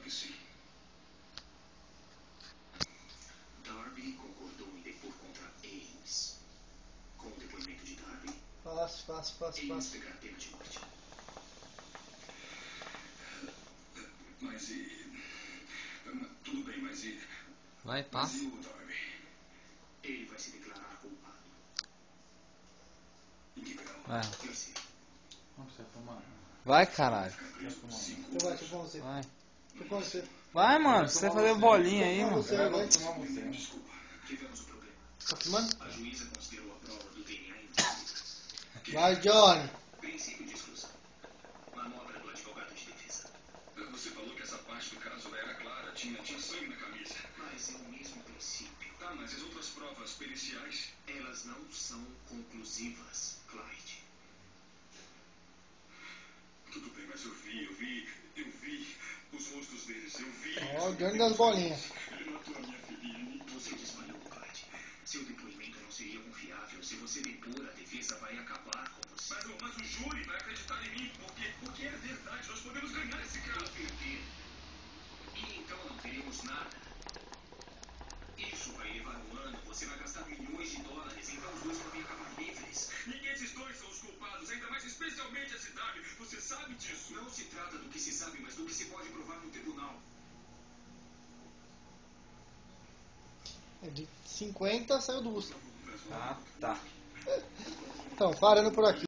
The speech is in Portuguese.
que sim. Darby concordou em depor contra Ames. Com o depoimento de Darby, Ames pegará pena de morte. Mas e... Tudo bem, mas e... Vai, passa. Mas e o Darby? Ele vai se declarar culpado. Em que grau? Vai. Terceiro. Vai, caralho. Vai. Vai, mano. Você vai fazer bolinha aí, mano. Desculpa. Tivemos um problema. Tá filmando? A juíza considerou a prova do DNA indiscutível. Vai, Johnny. Princípio de exclusão. Manobra do advogado de defesa. Você falou que essa parte do caso era clara, tinha sangue na camisa. Mas é o mesmo princípio. Tá, mas as outras provas periciais? Elas não são conclusivas, Clyde. Tudo bem, mas eu vi os rostos deles, eu vi. Ó, o Johnny das bolinhas. Ele matou a minha filhinha. Você desmaiou, Clyde. Seu depoimento não seria confiável. Se você depor, a defesa vai acabar com você. Mas o júri vai acreditar em mim, porque é verdade. Nós podemos ganhar esse caso. E perder. E então não teremos nada. Isso vai levar um ano. Você vai gastar milhões de dólares. Então os dois podem acabar livres. E esses dois são os culpados, ainda mais especialmente esse Darby. Você sabe disso. Não se trata do que se sabe, mas do que se pode provar no tribunal. É de 50 saiu do Uso. Ah, tá. Então, parando por aqui.